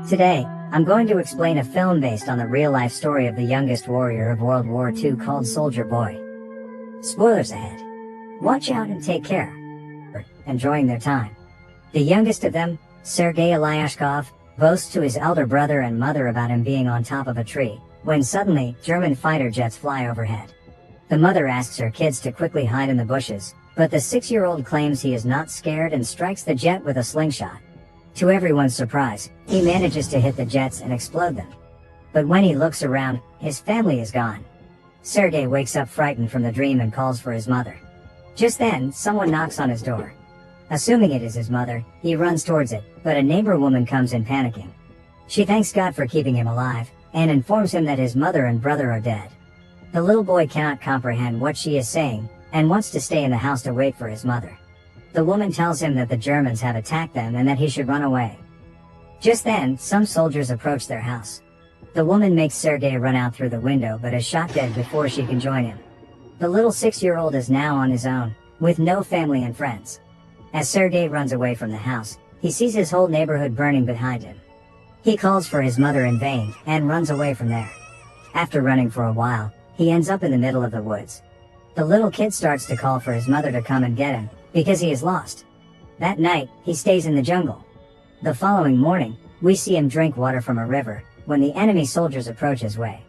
Today, I'm going to explain a film based on the real-life story of the youngest warrior of World War II called Soldier Boy. Spoilers ahead. Watch out and take care. Enjoying their time. The youngest of them, Sergei Aleshkov, boasts to his elder brother and mother about him being on top of a tree, when suddenly, German fighter jets fly overhead. The mother asks her kids to quickly hide in the bushes, but the 6-year-old claims he is not scared and strikes the jet with a slingshot. To everyone's surprise, he manages to hit the jets and explode them. But when he looks around, his family is gone. Sergei wakes up frightened from the dream and calls for his mother. Just then, someone knocks on his door. Assuming it is his mother, he runs towards it, but a neighbor woman comes in panicking. She thanks God for keeping him alive, and informs him that his mother and brother are dead. The little boy cannot comprehend what she is saying, and wants to stay in the house to wait for his mother. The woman tells him that the Germans have attacked them and that he should run away. Just then, some soldiers approach their house. The woman makes Sergei run out through the window but is shot dead before she can join him. The little 6-year-old is now on his own, with no family and friends. As Sergei runs away from the house, he sees his whole neighborhood burning behind him. He calls for his mother in vain, and runs away from there. After running for a while, he ends up in the middle of the woods. The little kid starts to call for his mother to come and get him, because he is lost. That night, he stays in the jungle. The following morning, we see him drink water from a river, when the enemy soldiers approach his way.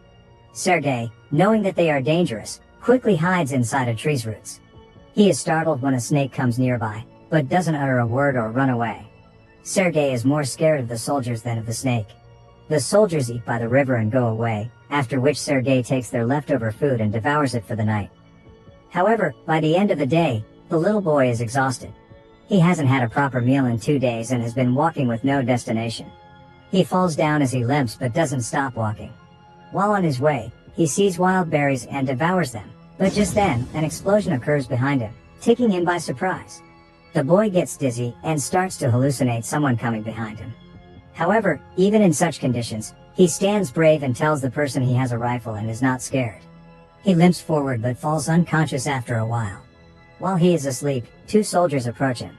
Sergei, knowing that they are dangerous, quickly hides inside a tree's roots. He is startled when a snake comes nearby, but doesn't utter a word or run away. Sergei is more scared of the soldiers than of the snake. The soldiers eat by the river and go away, after which Sergei takes their leftover food and devours it for the night. However, by the end of the day, the little boy is exhausted. He hasn't had a proper meal in 2 days and has been walking with no destination. He falls down as he limps but doesn't stop walking. While on his way, he sees wild berries and devours them, but just then, an explosion occurs behind him, taking him by surprise. The boy gets dizzy and starts to hallucinate someone coming behind him. However, even in such conditions, he stands brave and tells the person he has a rifle and is not scared. He limps forward but falls unconscious after a while. While he is asleep, 2 soldiers approach him.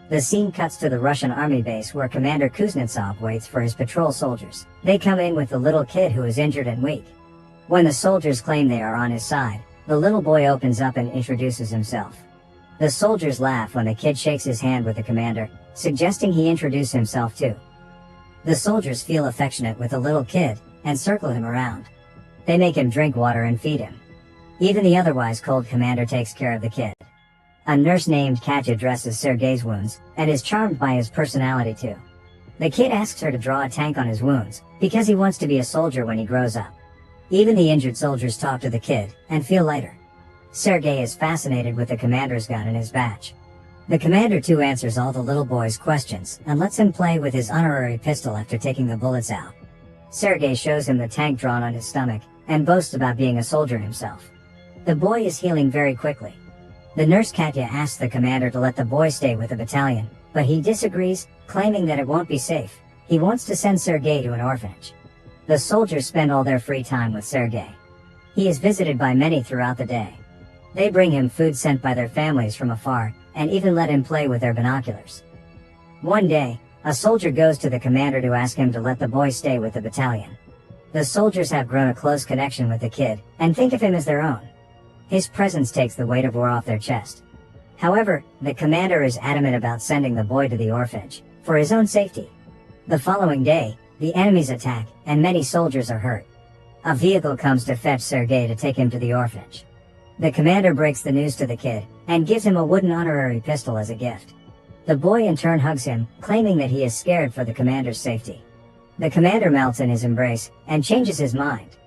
The scene cuts to the Russian army base where Commander Kuznetsov waits for his patrol soldiers. They come in with the little kid who is injured and weak. When the soldiers claim they are on his side, the little boy opens up and introduces himself. The soldiers laugh when the kid shakes his hand with the commander, suggesting he introduce himself too. The soldiers feel affectionate with the little kid, and circle him around. They make him drink water and feed him. Even the otherwise cold commander takes care of the kid. A nurse named Katya dresses Sergei's wounds, and is charmed by his personality too. The kid asks her to draw a tank on his wounds, because he wants to be a soldier when he grows up. Even the injured soldiers talk to the kid, and feel lighter. Sergei is fascinated with the commander's gun in his badge. The commander too answers all the little boy's questions, and lets him play with his honorary pistol after taking the bullets out. Sergei shows him the tank drawn on his stomach, and boasts about being a soldier himself. The boy is healing very quickly. The nurse Katya asks the commander to let the boy stay with the battalion, but he disagrees, claiming that it won't be safe. He wants to send Sergei to an orphanage. The soldiers spend all their free time with Sergei. He is visited by many throughout the day. They bring him food sent by their families from afar, and even let him play with their binoculars. One day, a soldier goes to the commander to ask him to let the boy stay with the battalion. The soldiers have grown a close connection with the kid, and think of him as their own. His presence takes the weight of war off their chest. However, the commander is adamant about sending the boy to the orphanage, for his own safety. The following day, the enemies attack, and many soldiers are hurt. A vehicle comes to fetch Sergei to take him to the orphanage. The commander breaks the news to the kid, and gives him a wooden honorary pistol as a gift. The boy in turn hugs him, claiming that he is scared for the commander's safety. The commander melts in his embrace, and changes his mind.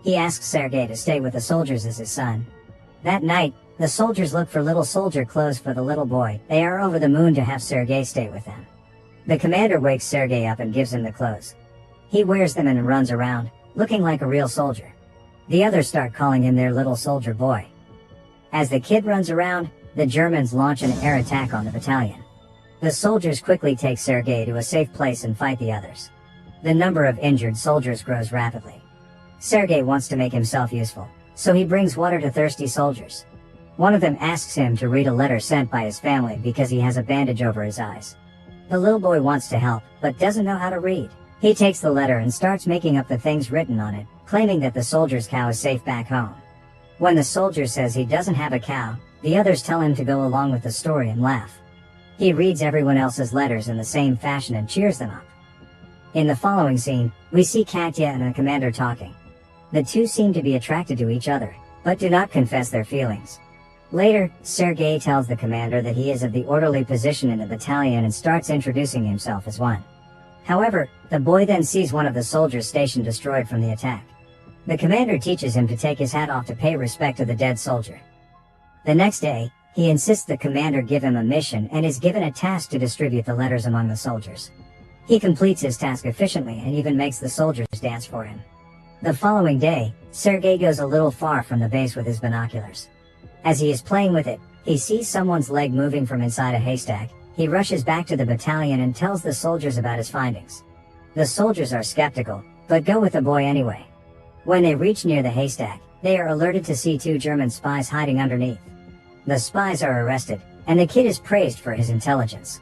He asks Sergei to stay with the soldiers as his son. That night, the soldiers look for little soldier clothes for the little boy. They are over the moon to have Sergei stay with them. The commander wakes Sergei up and gives him the clothes. He wears them and runs around, looking like a real soldier. The others start calling him their little soldier boy. As the kid runs around, the Germans launch an air attack on the battalion. The soldiers quickly take Sergei to a safe place and fight the others. The number of injured soldiers grows rapidly. Sergei wants to make himself useful, so he brings water to thirsty soldiers. One of them asks him to read a letter sent by his family because he has a bandage over his eyes. The little boy wants to help, but doesn't know how to read. He takes the letter and starts making up the things written on it, claiming that the soldier's cow is safe back home. When the soldier says he doesn't have a cow, the others tell him to go along with the story and laugh. He reads everyone else's letters in the same fashion and cheers them up. In the following scene, we see Katya and the commander talking. The two seem to be attracted to each other, but do not confess their feelings. Later, Sergei tells the commander that he is of the orderly position in the battalion and starts introducing himself as one. However, the boy then sees one of the soldiers' station destroyed from the attack. The commander teaches him to take his hat off to pay respect to the dead soldier. The next day, he insists the commander give him a mission and is given a task to distribute the letters among the soldiers. He completes his task efficiently and even makes the soldiers dance for him. The following day, Sergei goes a little far from the base with his binoculars. As he is playing with it, he sees someone's leg moving from inside a haystack. He rushes back to the battalion and tells the soldiers about his findings. The soldiers are skeptical, but go with the boy anyway. When they reach near the haystack, they are alerted to see two German spies hiding underneath. The spies are arrested, and the kid is praised for his intelligence.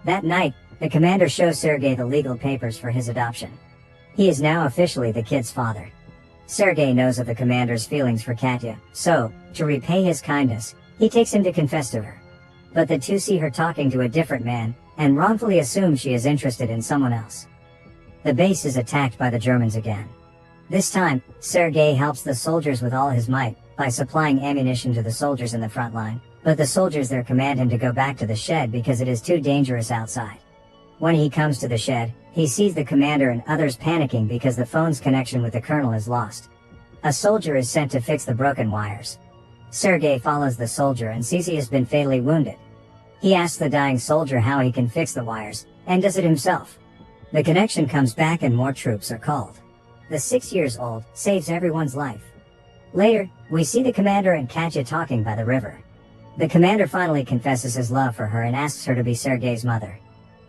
That night, the commander shows Sergei the legal papers for his adoption. He is now officially the kid's father. Sergei knows of the commander's feelings for Katya, so, to repay his kindness, he takes him to confess to her. But the two see her talking to a different man, and wrongfully assume she is interested in someone else. The base is attacked by the Germans again. This time, Sergei helps the soldiers with all his might, by supplying ammunition to the soldiers in the front line, but the soldiers there command him to go back to the shed because it is too dangerous outside. When he comes to the shed, he sees the commander and others panicking because the phone's connection with the colonel is lost. A soldier is sent to fix the broken wires. Sergei follows the soldier and sees he has been fatally wounded. He asks the dying soldier how he can fix the wires, and does it himself. The connection comes back and more troops are called. The 6-year-old saves everyone's life. Later, we see the commander and Katya talking by the river. The commander finally confesses his love for her and asks her to be Sergei's mother.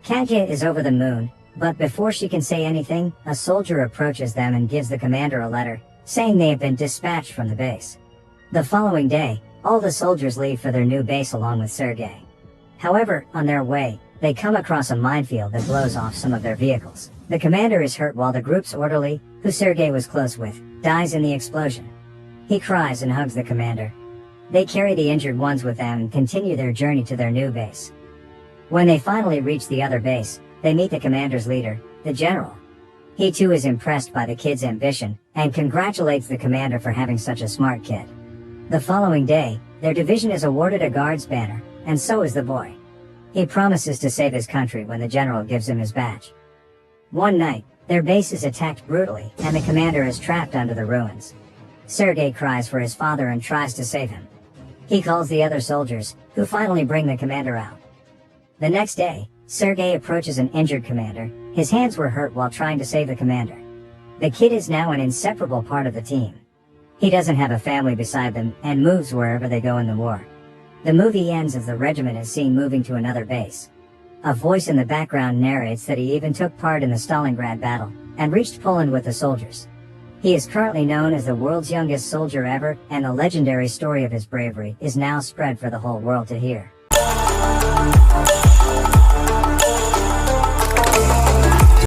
Katya is over the moon, but before she can say anything, a soldier approaches them and gives the commander a letter, saying they have been dispatched from the base. The following day, all the soldiers leave for their new base along with Sergei. However, on their way, they come across a minefield that blows off some of their vehicles. The commander is hurt while the group's orderly, who Sergei was close with, dies in the explosion. He cries and hugs the commander. They carry the injured ones with them and continue their journey to their new base. When they finally reach the other base, they meet the commander's leader, the general. He too is impressed by the kid's ambition, and congratulates the commander for having such a smart kid. The following day, their division is awarded a guard's banner, and so is the boy. He promises to save his country when the general gives him his badge. One night, their base is attacked brutally, and the commander is trapped under the ruins. Sergei cries for his father and tries to save him. He calls the other soldiers, who finally bring the commander out. The next day, Sergei approaches an injured commander. His hands were hurt while trying to save the commander. The kid is now an inseparable part of the team. He doesn't have a family beside them, and moves wherever they go in the war. The movie ends as the regiment is seen moving to another base. A voice in the background narrates that he even took part in the Stalingrad battle, and reached Poland with the soldiers. He is currently known as the world's youngest soldier ever, and the legendary story of his bravery is now spread for the whole world to hear.